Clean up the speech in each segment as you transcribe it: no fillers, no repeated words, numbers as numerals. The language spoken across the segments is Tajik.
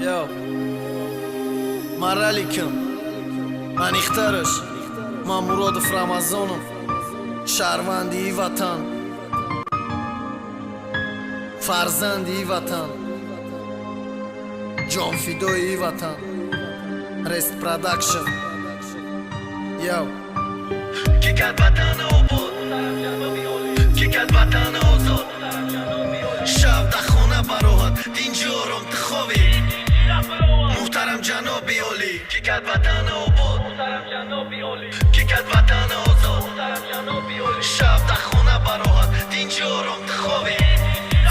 Yo, Maralikim, من اخترش من مراد رمضانم شهروندی وطن فرزندی وطن جان فدای وطن رست پروداکشن یو کی کرد وطن آباد کی کرد وطن آزاد شب در خونه براحت دینجا آرام تخوابی محترم جنابی عالی کی کرد وطن آباد کی کرد وطن آزاد شب در خونه براحت دینجا آرام تخوابی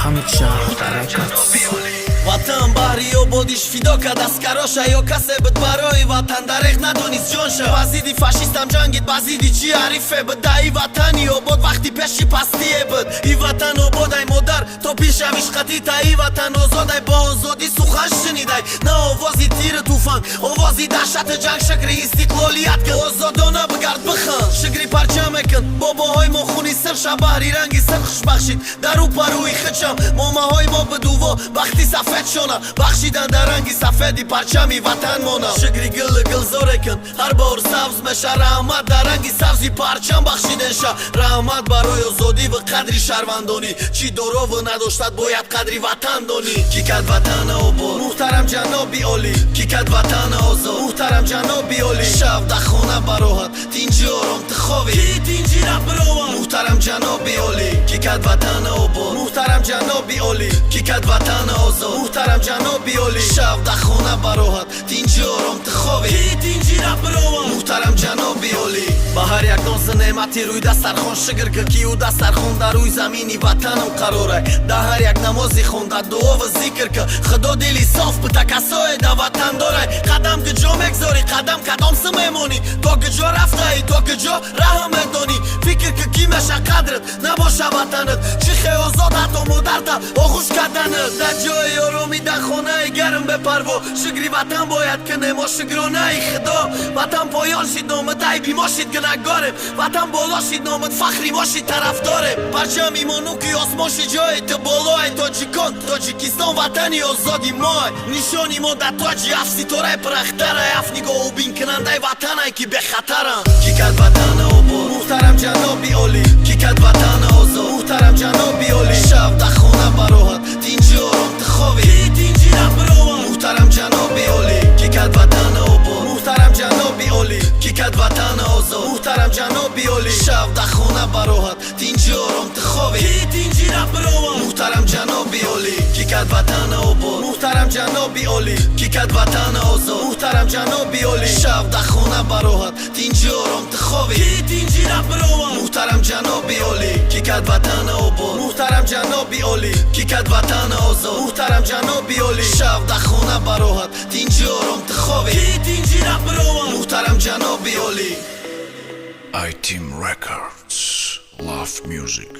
محترم جنابی عالی وطن بحری آبادیش فدا کرد از کراشه یا کسه بد برای وطن درق ندانیست جانشه بزیدی فاشیستم جنگید بزیدی چی حریفه بد دایی وطنی آباد وقتی پیشی پستیه بد ای وطن آباد ای مادر تا پیش همیش خطی تا ای وطن آزاد ای با آزادی سخن شنیده نه آوازی تیر توفان آوازی دهشت جنگ شکری استقلالیت که آزادانه بگرد بخن شکری پرچم کن باباهای ما خونی سرش بحری رنگی سرخش بخشید در او پروی خچم ماماهای ما بدووا وقتی سفید شونه بخشیدن در رنگی سفیدی پرچمی وطن مونه شکری گل زاره کن هر بار سبز میشه رحمت در رنگی سبزی پرچم بخشیدن شه رحمت برای آزادی و قدری شهروندانی چی دورو و نداشتد باید قدری وطن دانی کی کرد وطن آباد محترم جنابی عالی کی کرد وطن آزاد محترم جنابی عالی شب در خونه براحت دینجی آرام تخوابی کی دینجی را براحت محترم جنابی عالی کی کرد وطن آباد محترم جنابی عالی کی کرد وطن آزاد محترم جنابی عالی شب در خونه براحت دینجی آرام تخوابی کی دینجی را براحت محترم جنابی عالی با هر یک ناز نعمتی روی دسترخوان شکر که کیو دسترخوان در روی زمینی وطنم قراره در هر یک نمازی خونده دعا و ذکر که خدا دلی صاف به تکسای در وطن داره قدم که جا مگذاری قدم کدام سمیمونی تا که جا رفته ای تا که جا رحم دانی فکر که کی میشه قدرت نباشه وطنت چی خیلی آزاد حتی مادرت آغوش کردنت در جای آرامی در خانه گرم بپروا شکری وطن باید که نما شکرانه ای خدا وطن پایان شید نامت عیبی ما شید گناهگارم وطن بالا شید نامت فخری ما شید طرفدارم پرچم ایمانو که آسمان شید جای تو بالای تاجیکستان وطنی آزادی ما نشانی ما در تاجی افسی تاره پرختره اف نگاه و بین کننده وطن ای که به خطرم کی کرد وطن آباد محترم جنابی عالی کی کرد وطن آزاد محترم جنابی عالی شب در خونه براحت دینجی آرام تخوابی کی دینجی را براحت محترم جنابی عالی کی کرد وطن آباد محترم جنابی عالی کی کرد وطن آزاد محترم جنابی عالی شب در خونه براحت دینجی آرام تخوابی کی دینجی را براحت محترم جنابی عالی کی کرد وطن آباد محترم جنابی عالی کی کرد وطن آزاد محترم جنابی عالی شب در خونه براحت دینجی آرام تخوابی کی دینجی را براحت محترم جنابی عالی کی کرد وطن آباد محترم جنابی عالی کی کرد وطن آزاد محترم جنابی عالی شب در خونه براحت دینجی آرام تخوابی کی دینجی را براحت محترم جنابی عالی I Team Records. Love music.